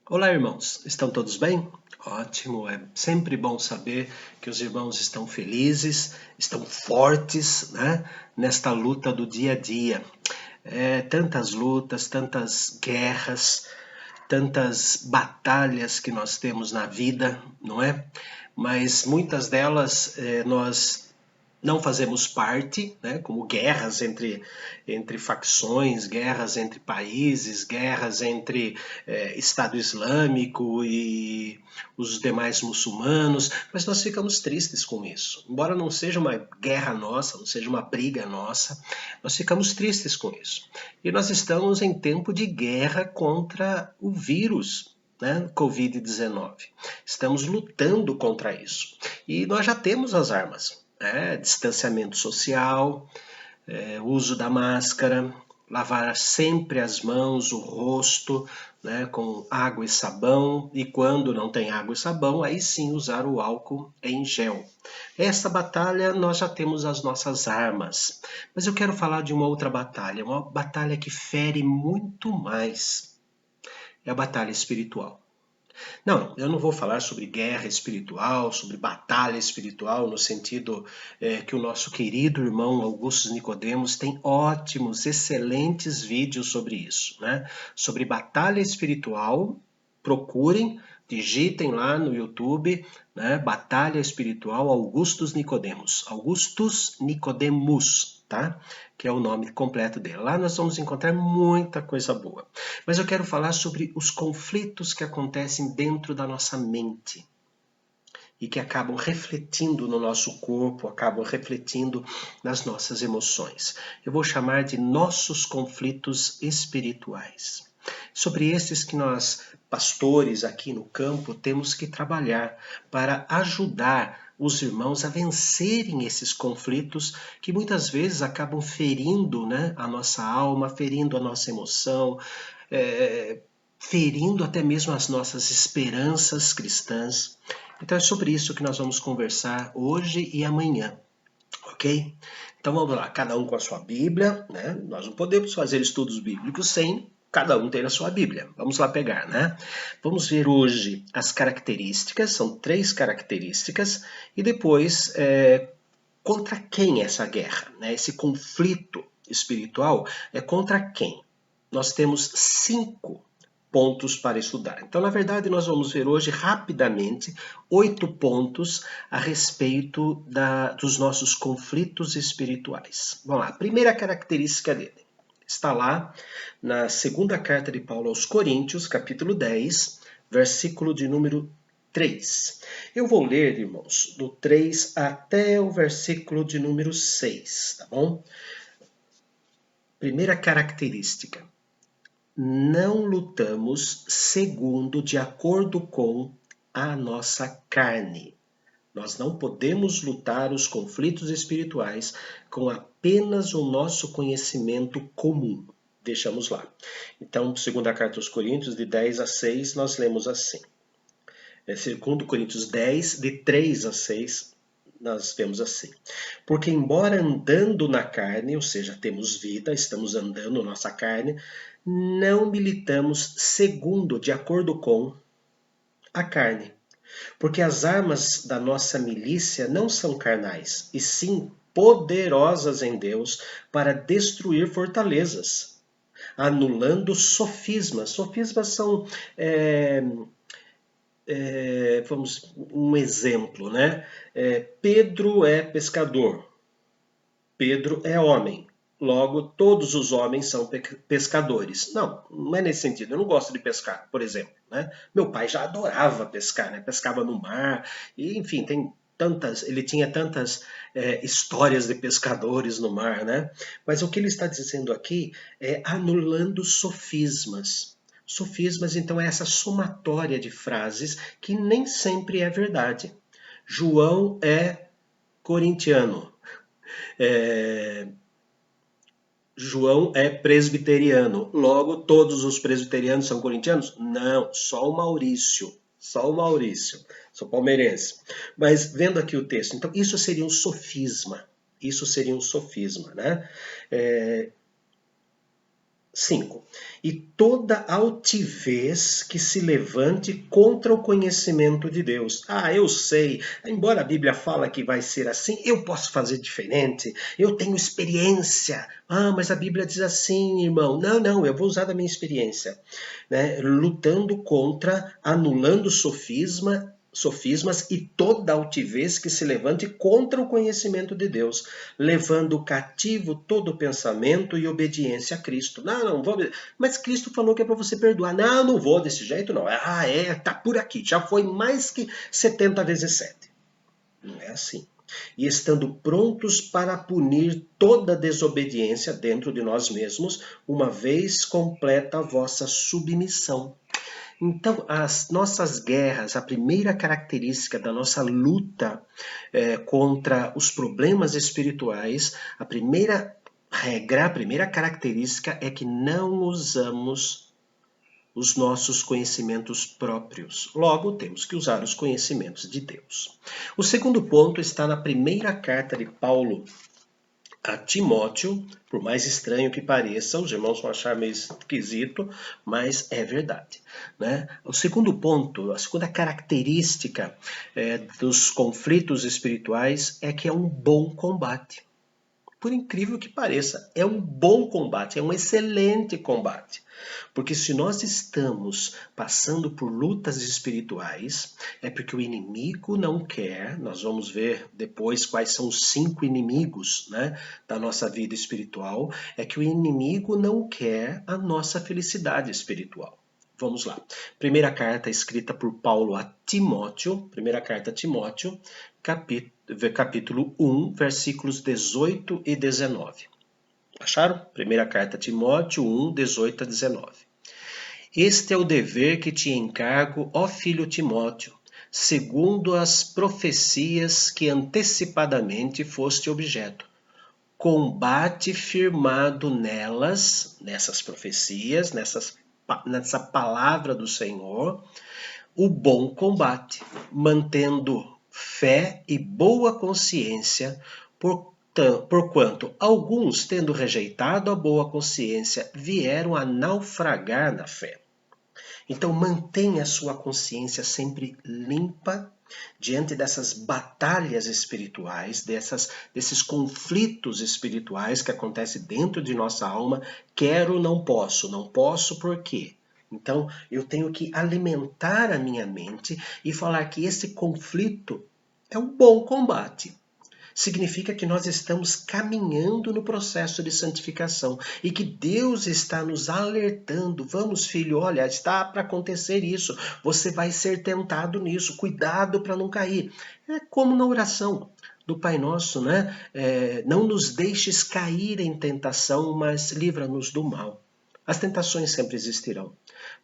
Olá, irmãos. Estão todos bem? Ótimo, é sempre bom saber que os irmãos estão felizes, estão fortes, né? Nesta luta do dia a dia. Tantas lutas, tantas guerras, tantas batalhas que nós temos na vida, não é? Mas muitas delas nós não fazemos parte, né, como guerras entre facções, guerras entre países, guerras entre Estado Islâmico e os demais muçulmanos, mas nós ficamos tristes com isso. Embora não seja uma guerra nossa, não seja uma briga nossa, nós ficamos tristes com isso. E nós estamos em tempo de guerra contra o vírus, né, Covid-19. Estamos lutando contra isso. E nós já temos as armas. Distanciamento social, uso da máscara, lavar sempre as mãos, o rosto, né, com água e sabão, e quando não tem água e sabão, aí sim usar o álcool em gel. Essa batalha nós já temos as nossas armas, mas eu quero falar de uma outra batalha, uma batalha que fere muito mais, é a batalha espiritual. Não, eu não vou falar sobre guerra espiritual, sobre batalha espiritual, no sentido que o nosso querido irmão Augusto Nicodemos tem ótimos, excelentes vídeos sobre isso, né? Sobre batalha espiritual, procurem, digitem lá no YouTube, né? Batalha espiritual Augustus Nicodemos. Augustus Nicodemus, tá? Que é o nome completo dele. Lá nós vamos encontrar muita coisa boa. Mas eu quero falar sobre os conflitos que acontecem dentro da nossa mente e que acabam refletindo no nosso corpo, acabam refletindo nas nossas emoções. Eu vou chamar de nossos conflitos espirituais. Sobre esses que nós, pastores aqui no campo, temos que trabalhar para ajudar os irmãos a vencerem esses conflitos que muitas vezes acabam ferindo, né, a nossa alma, ferindo a nossa emoção, ferindo até mesmo as nossas esperanças cristãs. Então é sobre isso que nós vamos conversar hoje e amanhã, ok? Então vamos lá, cada um com a sua Bíblia, né? Nós não podemos fazer estudos bíblicos sem cada um ter a sua Bíblia. Vamos lá pegar, né? Vamos ver hoje as características, são 3 características, e depois contra quem é essa guerra, né? Esse conflito espiritual é contra quem? Nós temos 5 pontos para estudar. Então, na verdade, nós vamos ver hoje rapidamente 8 pontos a respeito dos nossos conflitos espirituais. Vamos lá, a primeira característica dele está lá na segunda carta de Paulo aos Coríntios, capítulo 10, versículo de número 3. Eu vou ler, irmãos, do 3 até o versículo de número 6, tá bom? Primeira característica. Não lutamos segundo de acordo com a nossa carne. Nós não podemos lutar os conflitos espirituais com apenas o nosso conhecimento comum. Deixamos lá. Então, segundo a carta aos Coríntios, de 10 a 6, nós lemos assim. Segundo Coríntios 10, de 3 a 6, nós vemos assim. Porque embora andando na carne, ou seja, temos vida, estamos andando nossa carne, não militamos segundo, de acordo com a carne. Porque as armas da nossa milícia não são carnais, e sim poderosas em Deus para destruir fortalezas, anulando sofismas. Sofismas são vamos, um exemplo, né? Pedro é pescador, Pedro é homem, logo todos os homens são pescadores. Não, não é nesse sentido. Eu não gosto de pescar, por exemplo, né? Meu pai já adorava pescar, né? Pescava no mar, e enfim, ele tinha tantas histórias de pescadores no mar, né? Mas o que ele está dizendo aqui é anulando sofismas. Sofismas, então, é essa somatória de frases que nem sempre é verdade. João é corintiano. É, João é presbiteriano. Logo, todos os presbiterianos são corintianos? Não, só o Maurício. Só o Maurício. Sou palmeirense. Mas vendo aqui o texto, então isso seria um sofisma. Isso seria um sofisma, né? 5. E toda altivez que se levante contra o conhecimento de Deus. Ah, eu sei, embora a Bíblia fala que vai ser assim, eu posso fazer diferente, eu tenho experiência. Ah, mas a Bíblia diz assim, irmão. Não, não, eu vou usar da minha experiência. Né? Lutando contra, anulando sofismas e toda altivez que se levante contra o conhecimento de Deus, levando cativo todo pensamento e obediência a Cristo. Não, não vou. Mas Cristo falou que é para você perdoar. Não, não vou desse jeito, não. Ah, tá por aqui. Já foi mais que 70 vezes 7. Não é assim. E estando prontos para punir toda desobediência dentro de nós mesmos, uma vez completa a vossa submissão. Então, as nossas guerras, a primeira característica da nossa luta contra os problemas espirituais, a primeira regra, a primeira característica é que não usamos os nossos conhecimentos próprios. Logo, temos que usar os conhecimentos de Deus. O segundo ponto está na primeira carta de Paulo a Timóteo, por mais estranho que pareça, os irmãos vão achar meio esquisito, mas é verdade. Né? O segundo ponto, a segunda característica dos conflitos espirituais é que é um bom combate. Por incrível que pareça, é um bom combate, é um excelente combate. Porque se nós estamos passando por lutas espirituais, é porque o inimigo não quer, nós vamos ver depois quais são os 5 inimigos, né, da nossa vida espiritual, é que o inimigo não quer a nossa felicidade espiritual. Vamos lá. Primeira carta escrita por Paulo a Timóteo, primeira carta a Timóteo, capítulo 1, versículos 18 e 19. Acharam? Primeira carta a Timóteo 1, 18 a 19. Este é o dever que te encargo, ó filho Timóteo, segundo as profecias que antecipadamente foste objeto. Combate firmado nelas, nessas profecias, nessa palavra do Senhor, o bom combate, mantendo fé e boa consciência, porquanto alguns, tendo rejeitado a boa consciência, vieram a naufragar na fé. Então mantenha a sua consciência sempre limpa diante dessas batalhas espirituais, desses conflitos espirituais que acontecem dentro de nossa alma. Quero, não posso por quê? Então, eu tenho que alimentar a minha mente e falar que esse conflito é um bom combate. Significa que nós estamos caminhando no processo de santificação e que Deus está nos alertando. Vamos, filho, olha, está para acontecer isso. Você vai ser tentado nisso. Cuidado para não cair. É como na oração do Pai Nosso, né? Não nos deixes cair em tentação, mas livra-nos do mal. As tentações sempre existirão,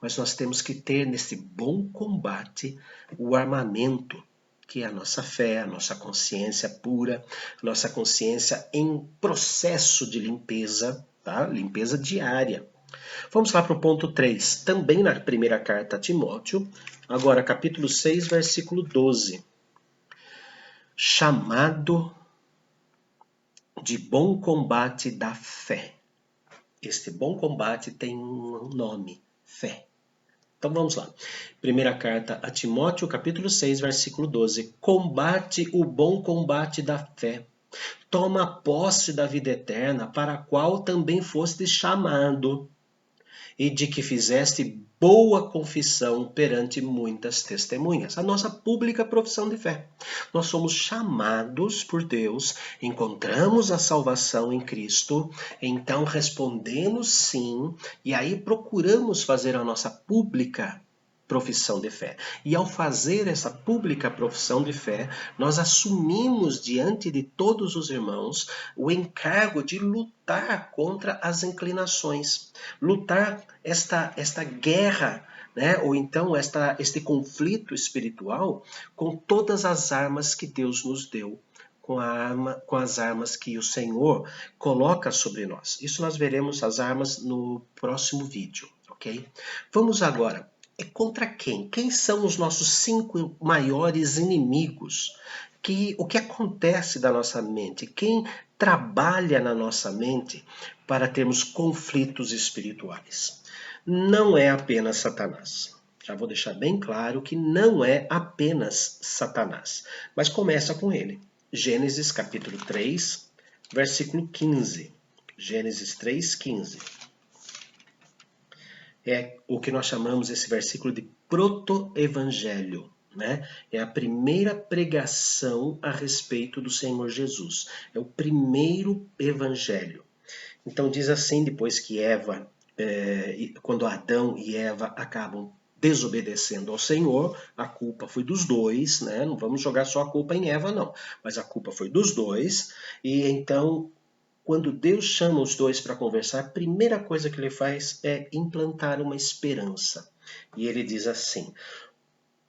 mas nós temos que ter nesse bom combate o armamento, que é a nossa fé, a nossa consciência pura, a nossa consciência em processo de limpeza, tá? Limpeza diária. Vamos lá para o ponto 3, também na primeira carta a Timóteo, agora capítulo 6, versículo 12. Chamado de bom combate da fé. Este bom combate tem um nome, fé. Então vamos lá. Primeira carta a Timóteo, capítulo 6, versículo 12. Combate o bom combate da fé. Toma posse da vida eterna, para a qual também foste chamado, e de que fizeste boa confissão perante muitas testemunhas. A nossa pública profissão de fé. Nós somos chamados por Deus, encontramos a salvação em Cristo, então respondemos sim, e aí procuramos fazer a nossa pública profissão de fé. E ao fazer essa pública profissão de fé, nós assumimos diante de todos os irmãos o encargo de lutar contra as inclinações, lutar esta guerra, né? Ou então este conflito espiritual com todas as armas que Deus nos deu, com as armas que o Senhor coloca sobre nós. Isso nós veremos as armas no próximo vídeo, ok? Vamos agora. É contra quem? Quem são os nossos 5 maiores inimigos? O que acontece da nossa mente? Quem trabalha na nossa mente para termos conflitos espirituais. Não é apenas Satanás. Já vou deixar bem claro que não é apenas Satanás, mas começa com ele. Gênesis capítulo 3, versículo 15. Gênesis 3, 15. É o que nós chamamos esse versículo de proto-evangelho. Né? É a primeira pregação a respeito do Senhor Jesus. É o primeiro evangelho. Então diz assim, depois que quando Adão e Eva acabam desobedecendo ao Senhor, a culpa foi dos dois, né? Não vamos jogar só a culpa em Eva, não, mas a culpa foi dos dois, e então, quando Deus chama os dois para conversar, a primeira coisa que ele faz é implantar uma esperança. E ele diz assim,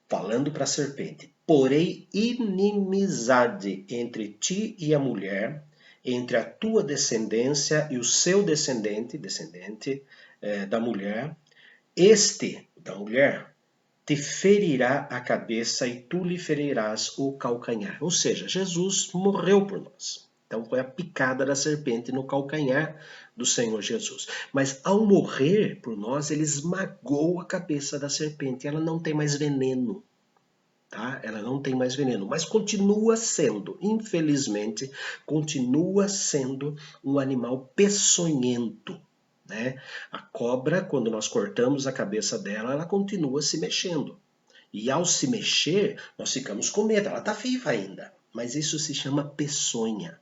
falando para a serpente, porém inimizade entre ti e a mulher, entre a tua descendência e o seu descendente da mulher, este, da mulher, te ferirá a cabeça e tu lhe ferirás o calcanhar. Ou seja, Jesus morreu por nós. Então foi a picada da serpente no calcanhar do Senhor Jesus. Mas ao morrer por nós, ele esmagou a cabeça da serpente. Ela não tem mais veneno. Tá? Ela não tem mais veneno, mas continua sendo, infelizmente, continua sendo um animal peçonhento. Né? A cobra, quando nós cortamos a cabeça dela, ela continua se mexendo. E ao se mexer, nós ficamos com medo. Ela está viva ainda, mas isso se chama peçonha.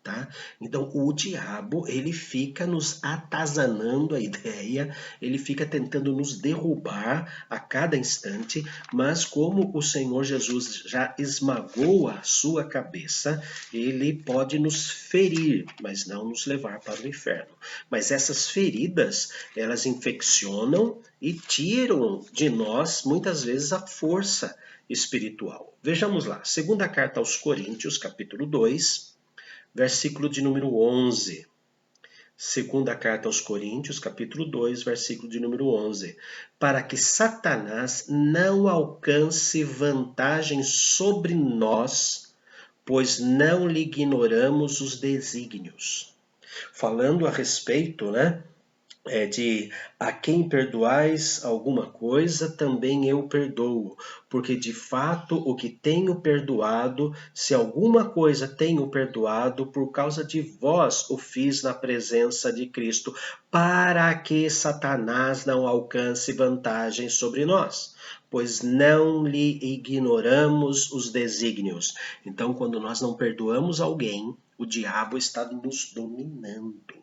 Tá? Então o diabo ele fica nos atazanando a ideia, ele fica tentando nos derrubar a cada instante, mas como o Senhor Jesus já esmagou a sua cabeça, ele pode nos ferir, mas não nos levar para o inferno. Mas essas feridas, elas infeccionam e tiram de nós muitas vezes a força espiritual. Vejamos lá, segunda carta aos Coríntios, capítulo 2, versículo de número 11. Segunda carta aos Coríntios, capítulo 2, versículo de número 11. Para que Satanás não alcance vantagem sobre nós, pois não lhe ignoramos os desígnios. Falando a respeito, né, de a quem perdoais alguma coisa, também eu perdoo, porque de fato o que tenho perdoado, se alguma coisa tenho perdoado, por causa de vós o fiz na presença de Cristo, para que Satanás não alcance vantagem sobre nós, pois não lhe ignoramos os desígnios. Então, quando nós não perdoamos alguém, o diabo está nos dominando.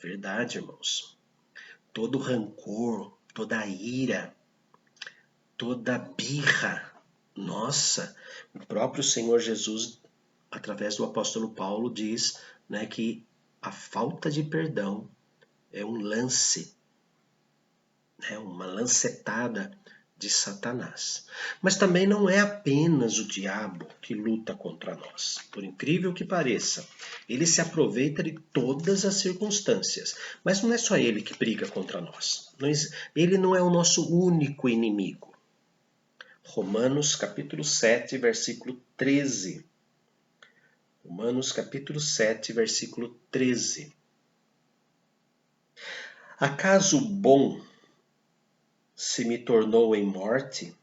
Verdade, irmãos. Todo rancor, toda ira, toda birra. Nossa, o próprio Senhor Jesus, através do apóstolo Paulo, diz, né, que a falta de perdão é um lance, né, uma lancetada de Satanás. Mas também não é apenas o diabo que luta contra nós. Por incrível que pareça, ele se aproveita de todas as circunstâncias. Mas não é só ele que briga contra nós. Ele não é o nosso único inimigo. Romanos capítulo 7, versículo 13. Romanos capítulo 7, versículo 13. Acaso o bom se me tornou em morte?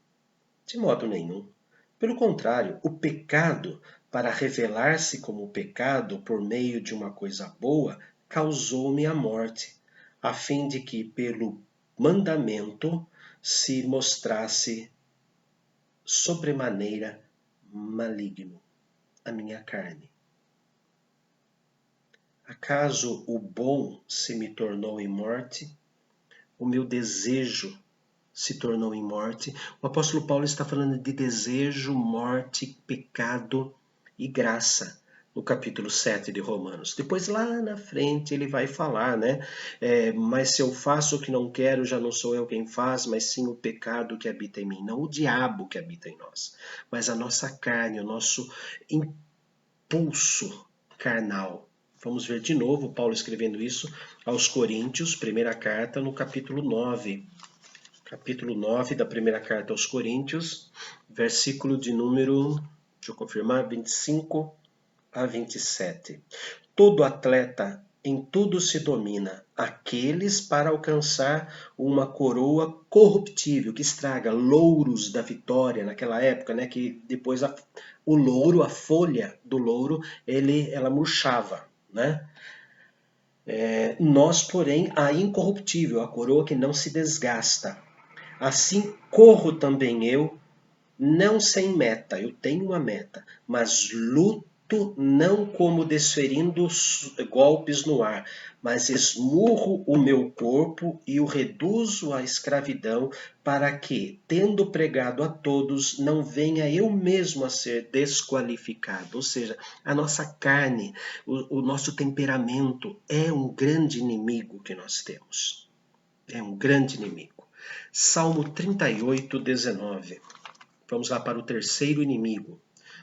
De modo nenhum. Pelo contrário, o pecado, para revelar-se como pecado por meio de uma coisa boa, causou-me a morte, a fim de que, pelo mandamento, se mostrasse sobremaneira maligno a minha carne. Acaso o bom se me tornou em morte? O meu desejo se tornou em morte. O apóstolo Paulo está falando de desejo, morte, pecado e graça, no capítulo 7 de Romanos. Depois, lá na frente, ele vai falar, né? Mas se eu faço o que não quero, já não sou eu quem faz, mas sim o pecado que habita em mim. Não o diabo que habita em nós, mas a nossa carne, o nosso impulso carnal. Vamos ver de novo Paulo escrevendo isso aos Coríntios, primeira carta, no capítulo 9. Capítulo 9 da primeira carta aos Coríntios, versículo de número, deixa eu confirmar, 25 a 27. Todo atleta em tudo se domina, aqueles para alcançar uma coroa corruptível, que estraga, louros da vitória naquela época, né, que depois o louro, a folha do louro, ela murchava, né? Nós, porém, a incorruptível, a coroa que não se desgasta. Assim corro também eu, não sem meta, eu tenho uma meta, mas luto não como desferindo golpes no ar, mas esmurro o meu corpo e o reduzo à escravidão, para que, tendo pregado a todos, não venha eu mesmo a ser desqualificado. Ou seja, a nossa carne, o nosso temperamento é um grande inimigo que nós temos. É um grande inimigo. Salmo 38, 19. Vamos lá para o terceiro inimigo.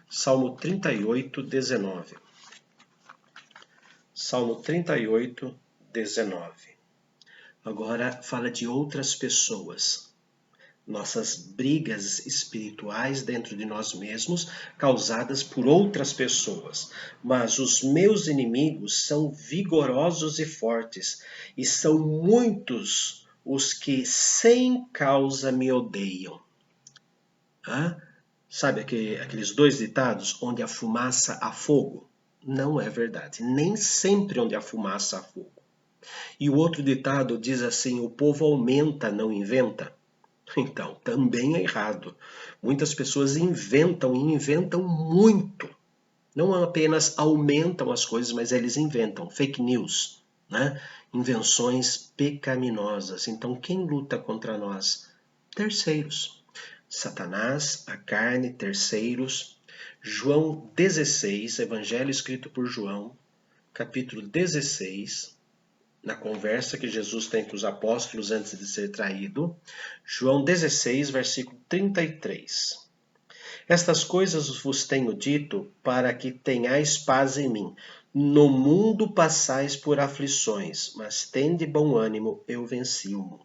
Salmo 38, 19. Salmo 38, 19. Agora fala de outras pessoas. Nossas brigas espirituais dentro de nós mesmos, causadas por outras pessoas. Mas os meus inimigos são vigorosos e fortes, e são muitos os que sem causa me odeiam. Sabe aqueles dois ditados, onde a fumaça há fogo? Não é verdade. Nem sempre onde há fumaça há fogo. E o outro ditado diz assim, o povo aumenta, não inventa. Então, também é errado. Muitas pessoas inventam e inventam muito. Não apenas aumentam as coisas, mas eles inventam. Fake news, né? Invenções pecaminosas. Então, quem luta contra nós? Terceiros. Satanás, a carne, terceiros. João 16, Evangelho escrito por João, capítulo 16, na conversa que Jesus tem com os apóstolos antes de ser traído. João 16, versículo 33. Estas coisas vos tenho dito para que tenhais paz em mim. No mundo passais por aflições, mas tende bom ânimo, eu venci o mundo.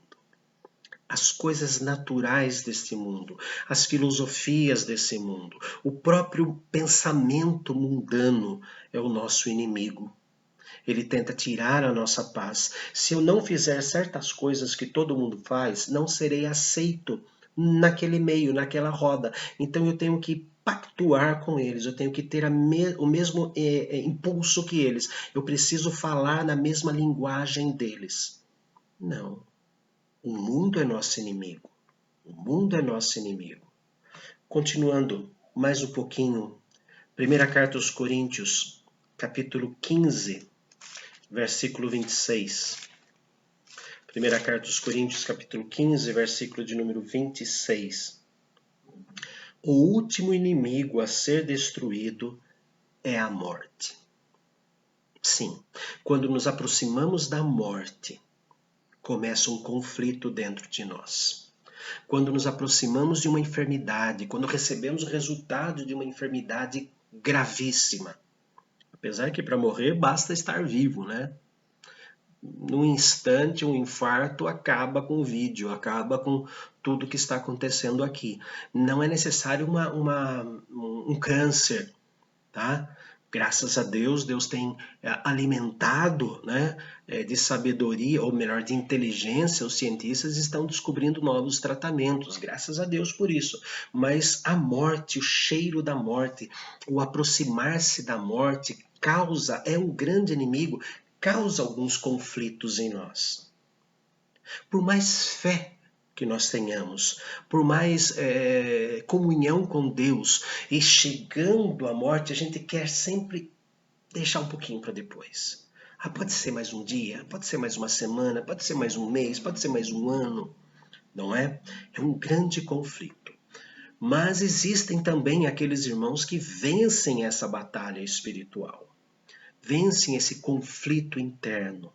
As coisas naturais deste mundo, as filosofias desse mundo, o próprio pensamento mundano é o nosso inimigo. Ele tenta tirar a nossa paz. Se eu não fizer certas coisas que todo mundo faz, não serei aceito naquele meio, naquela roda. Então eu tenho que pactuar com eles, eu tenho que ter o mesmo impulso que eles. Eu preciso falar na mesma linguagem deles. Não. O mundo é nosso inimigo. O mundo é nosso inimigo. Continuando mais um pouquinho. Primeira carta aos Coríntios, capítulo 15, versículo 26. Primeira carta aos Coríntios, capítulo 15, versículo de número 26. O último inimigo a ser destruído é a morte. Sim, quando nos aproximamos da morte, começa um conflito dentro de nós. Quando nos aproximamos de uma enfermidade, quando recebemos o resultado de uma enfermidade gravíssima. Apesar que para morrer basta estar vivo, né? Num instante, um infarto acaba com o vídeo, acaba com tudo que está acontecendo aqui. Não é necessário um câncer, tá? Graças a Deus, Deus tem alimentado, né, de sabedoria, ou melhor, de inteligência, os cientistas estão descobrindo novos tratamentos, graças a Deus por isso. Mas a morte, o cheiro da morte, o aproximar-se da morte, é um grande inimigo, causa alguns conflitos em nós. Por mais fé que nós tenhamos, por mais comunhão com Deus, e chegando à morte, a gente quer sempre deixar um pouquinho para depois. Pode ser mais um dia, pode ser mais uma semana, pode ser mais um mês, pode ser mais um ano, não é? É um grande conflito. Mas existem também aqueles irmãos que vencem essa batalha espiritual, vencem esse conflito interno.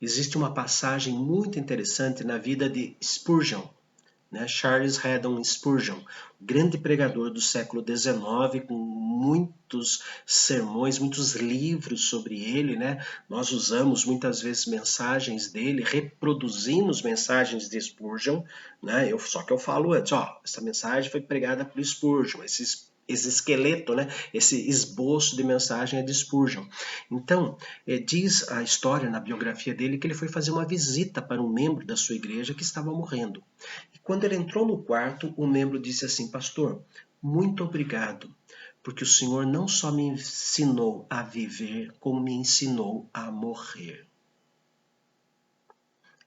Existe uma passagem muito interessante na vida de Spurgeon, né? Charles Haddon Spurgeon, grande pregador do século XIX, com muitos sermões, muitos livros sobre ele, né? Nós usamos muitas vezes mensagens dele, reproduzimos mensagens de Spurgeon, né? Só que eu falo antes, essa mensagem foi pregada por Spurgeon, esse esse esqueleto, né? Esse esboço de mensagem é de Spurgeon. Então, diz a história na biografia dele que ele foi fazer uma visita para um membro da sua igreja que estava morrendo. E quando ele entrou no quarto, o membro disse assim: pastor, muito obrigado, porque o Senhor não só me ensinou a viver, como me ensinou a morrer.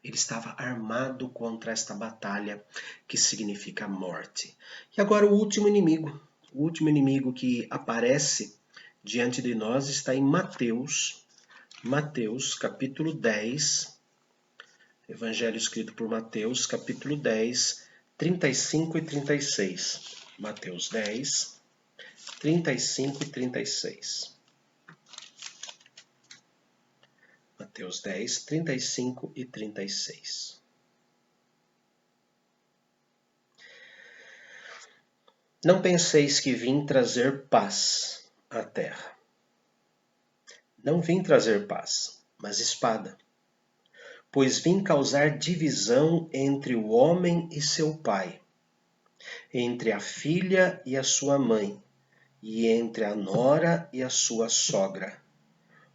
Ele estava armado contra esta batalha que significa morte. E agora o último inimigo que aparece diante de nós está em Mateus capítulo 10, Evangelho escrito por Mateus, capítulo 10, 35 e 36. Mateus 10, 35 e 36. Mateus 10, 35 e 36. Não penseis que vim trazer paz à terra. Não vim trazer paz, mas espada. Pois vim causar divisão entre o homem e seu pai, entre a filha e a sua mãe, e entre a nora e a sua sogra.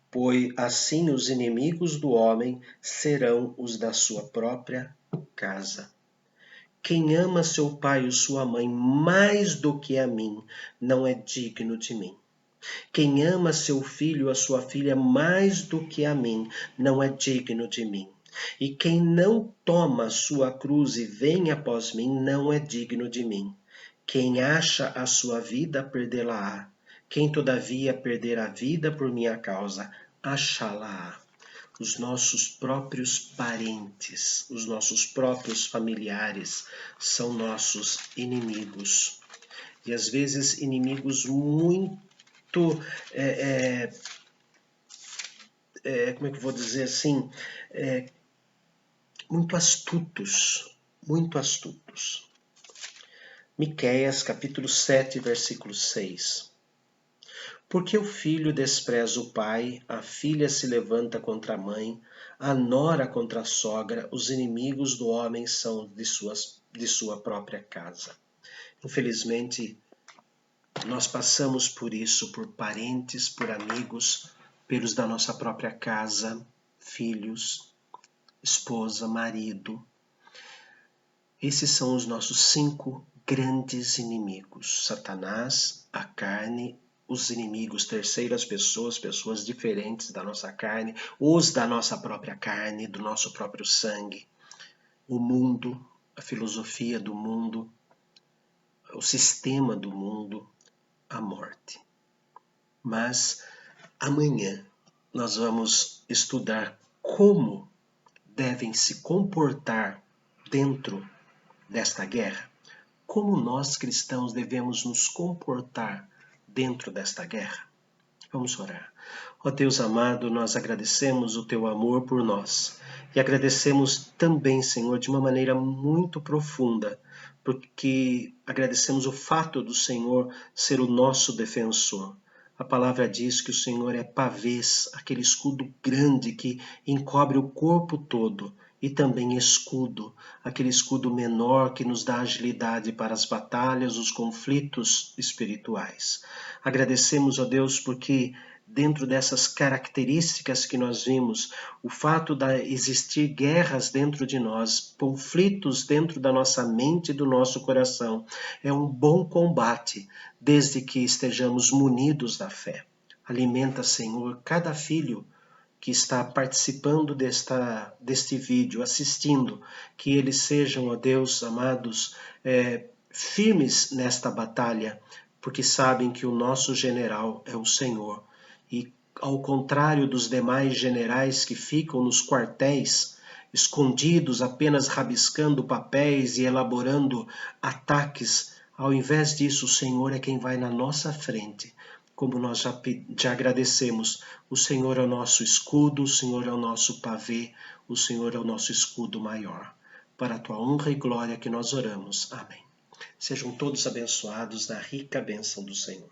Pois assim os inimigos do homem serão os da sua própria casa. Quem ama seu pai ou sua mãe mais do que a mim, não é digno de mim. Quem ama seu filho ou a sua filha mais do que a mim, não é digno de mim. E quem não toma sua cruz e vem após mim, não é digno de mim. Quem acha a sua vida, perdê-la-á. Quem todavia perder a vida por minha causa, achá-la-á. Os nossos próprios parentes, os nossos próprios familiares são nossos inimigos. E às vezes inimigos muito, como é que eu vou dizer assim, muito astutos. Miqueias capítulo 7, versículo 6. Porque o filho despreza o pai, a filha se levanta contra a mãe, a nora contra a sogra, os inimigos do homem são de sua própria casa. Infelizmente, nós passamos por isso, por parentes, por amigos, pelos da nossa própria casa, filhos, esposa, marido. Esses são os nossos 5 grandes inimigos: Satanás, a carne, os inimigos, terceiras pessoas, pessoas diferentes da nossa carne, os da nossa própria carne, do nosso próprio sangue, o mundo, a filosofia do mundo, o sistema do mundo, a morte. Mas amanhã nós vamos estudar como devem se comportar dentro desta guerra, como nós cristãos devemos nos comportar dentro desta guerra. Vamos orar. Ó Deus amado, nós agradecemos o teu amor por nós e agradecemos também, Senhor, de uma maneira muito profunda, porque agradecemos o fato do Senhor ser o nosso defensor. A palavra diz que o Senhor é pavês, aquele escudo grande que encobre o corpo todo, e também escudo, aquele escudo menor que nos dá agilidade para as batalhas, os conflitos espirituais. Agradecemos a Deus porque dentro dessas características que nós vimos, o fato de existir guerras dentro de nós, conflitos dentro da nossa mente e do nosso coração, é um bom combate, desde que estejamos munidos da fé. Alimenta, Senhor, cada filho que está participando deste vídeo, assistindo, que eles sejam, ó Deus, amados, firmes nesta batalha, porque sabem que o nosso general é o Senhor. E ao contrário dos demais generais que ficam nos quartéis, escondidos, apenas rabiscando papéis e elaborando ataques, ao invés disso, o Senhor é quem vai na nossa frente. Como nós já agradecemos, o Senhor é o nosso escudo, o Senhor é o nosso pavê, o Senhor é o nosso escudo maior. Para a tua honra e glória que nós oramos. Amém. Sejam todos abençoados na rica bênção do Senhor.